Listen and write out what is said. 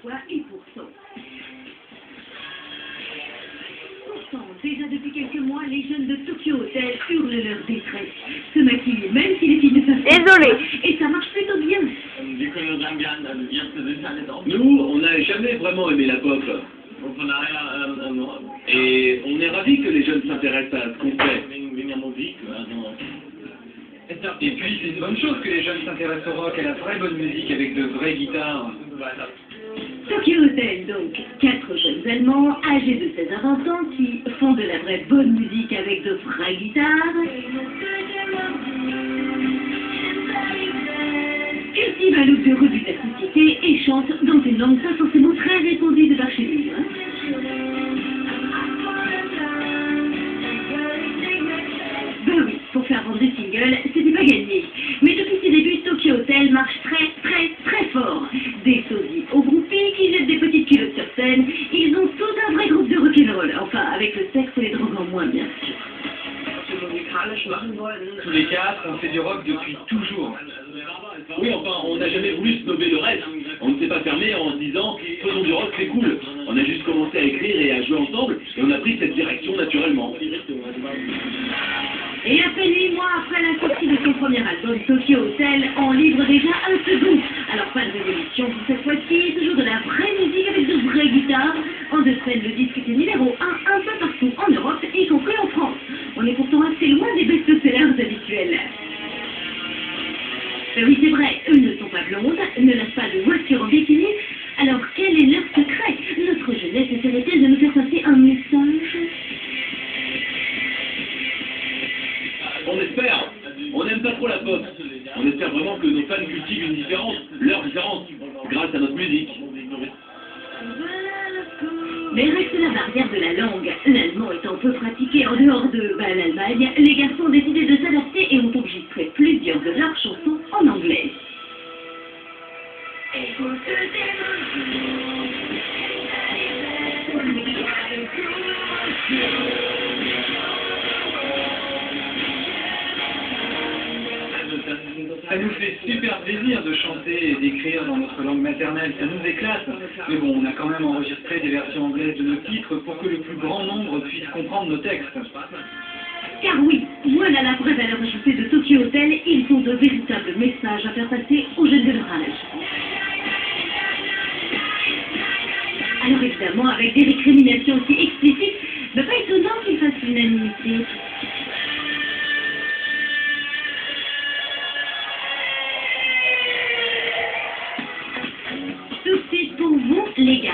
fois et pourtant. Pourtant, déjà depuis quelques mois, les jeunes de Tokyo Hotel hurlent leur détresse, se maquillent, même si les filles ne savent pas. Désolé. Et ça marche plutôt bien. Nous, on n'a jamais vraiment aimé la pop. Et on est ravis que les jeunes s'intéressent à ce qu'on fait. Et puis c'est une bonne chose que les jeunes s'intéressent au rock, à la vraie bonne musique avec de vraies guitares. Tokyo Hotel, donc, 4 jeunes Allemands âgés de 16 à 20 ans qui font de la vraie bonne musique avec de vraies guitares, cultivent un look de revue de la société et chantent dans une langue pas forcément très répandue de par chez nous. Ben oui, pour faire vendre des singles, c'était pas gagné. Mais depuis ses débuts, Tokyo Hotel marche très fort. Des sosies au groupies qui jettent des petites culottes sur scène, ils ont tout un vrai groupe de rock'n'roll. Enfin, avec le sexe et les drogues en moins, bien sûr. Tous les quatre, on fait du rock depuis toujours. Oui, enfin, on n'a jamais voulu snober le reste. On ne s'est pas fermé en se disant « faisons du rock, c'est cool ». On a juste commencé à écrire et à jouer ensemble, et on a pris cette direction naturellement. Et à peine 8 mois après la sortie de son premier album, Tokyo Hotel en livre déjà un second. Alors pas de révolution pour cette fois-ci, toujours de la vraie musique avec de vraies guitares. En 2 semaines, le disque était numéro 1 un peu partout en Europe, y compris en France. On est pourtant assez loin des best-sellers habituels. Oui, c'est vrai, eux ne sont pas blondes, ne laissent pas de voiture en bikini. Alors quel est leur secret? Notre jeunesse essaierait-elle de nous faire passer un message? On espère. On n'aime pas trop la pop. On espère vraiment que nos fans cultivent une différence, leur différence, grâce à notre musique. Mais reste la barrière de la langue. L'allemand étant peu pratiqué en dehors de l'Allemagne, les garçons ont décidé de s'adapter et ont enregistré plusieurs de leurs chansons en anglais. Ça nous fait super plaisir de chanter et d'écrire dans notre langue maternelle, ça nous éclate. Mais bon, on a quand même enregistré des versions anglaises de nos titres pour que le plus grand nombre puisse comprendre nos textes. Car oui, voilà la vraie valeur ajoutée de Tokyo Hotel, ils ont de véritables messages à faire passer aux jeunes de leur âge. Alors évidemment, avec des récriminations aussi explicites, pas étonnant qu'ils fassent l'unanimité. Tout de suite pour vous, les gars.